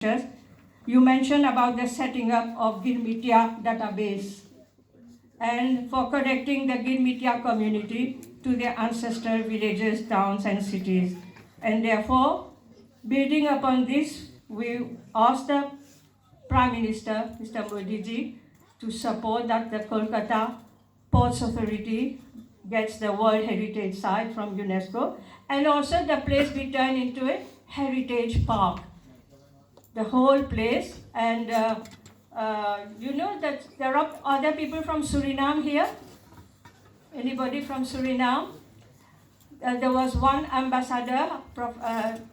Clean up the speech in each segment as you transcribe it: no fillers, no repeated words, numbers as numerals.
You mentioned about the setting up of Girmitia database and for connecting the Girmitia community to their ancestral villages, towns and cities. And therefore, building upon this, we asked the Prime Minister, Mr. Modi ji, to support that the Kolkata Ports Authority gets the World Heritage Site from UNESCO, and also the place be turned into a heritage park. The whole place, and you know that there are other people from Suriname here. Anybody from Suriname? There was one ambassador,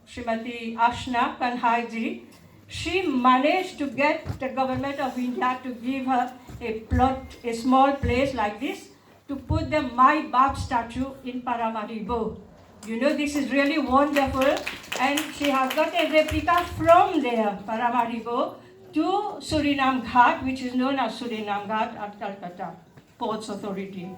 Srimati Ashna Kanhai. She managed to get the government of India to give her a plot, a small place like this, to put the Mai Bap statue in Paramaribo. You know, this is really wonderful, and she has got a replica from there, Paramaribo, to Suriname Ghat, which is known as Suriname Ghat at Calcutta Ports Authority.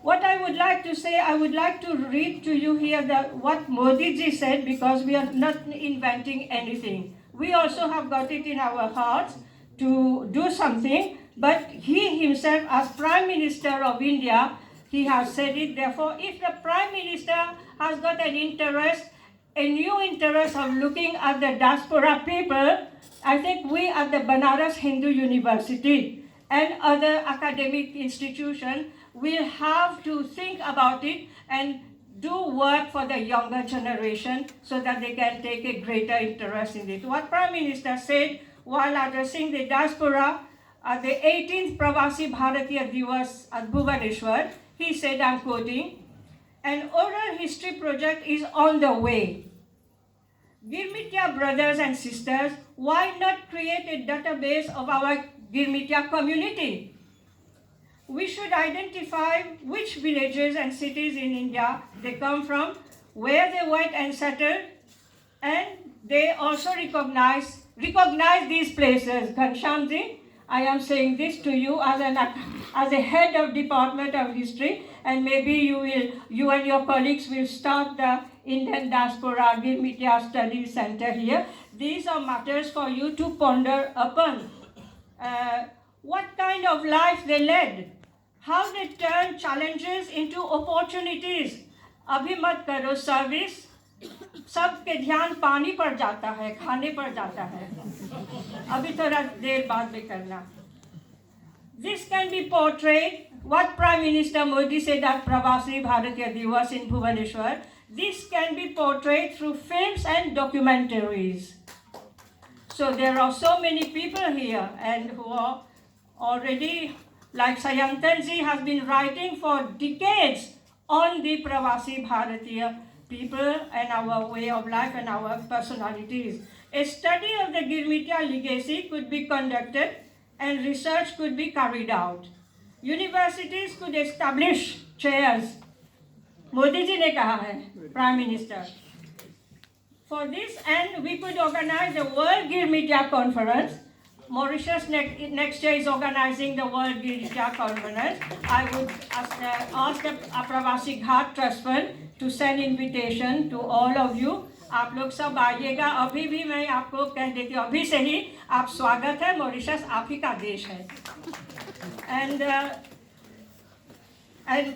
What I would like to say, I would like to read to you here what Modi ji said, because we are not inventing anything. We also have got it in our hearts to do something, but he himself, as Prime Minister of India, he has said it. Therefore, if the Prime Minister has got an interest, a new interest of looking at the diaspora people, I think we at the Banaras Hindu University and other academic institutions will have to think about it and do work for the younger generation so that they can take a greater interest in it. What Prime Minister said while addressing the diaspora at the 18th Pravasi Bharatiya Divas at Bhubaneswar, he said, I'm quoting, an oral history project is on the way. Girmitia brothers and sisters, why not create a database of our Girmitia community? We should identify which villages and cities in India they come from, where they went and settled, and they also recognize these places. Ghanshyamji, I am saying this to you as a head of Department of History, and maybe you and your colleagues will start the Indian Diaspora Girmitia Study Center here. These are matters for you to ponder upon. What kind of life they led, how they turned challenges into opportunities. अभी मत करो service, सबके ध्यान पानी पर जाता है, खाने पर जाता है. अभी थोड़ा देर बाद में करना. This can be portrayed, what Prime Minister Modi said at Pravasi Bharatiya Divas in Bhubaneswar, this can be portrayed through films and documentaries. So there are so many people here and who are already, like Sayantanji has been writing for decades on the Pravasi Bharatiya people and our way of life and our personalities. A study of the Girmitia legacy could be conducted and research could be carried out. Universities could establish chairs. Modi ji ne kaha hai, Prime Minister. For this end, we could organize the World Girmitia Conference. Mauritius next year is organizing the World Girmitia Conference. I would ask the Pravasi Ghat Trust Fund to send invitation to all of you. आप लोग सब आइएगा. अभी भी मैं आपको कह देती हूँ, अभी से ही आप स्वागत है. मॉरिशस आप ही का देश है. And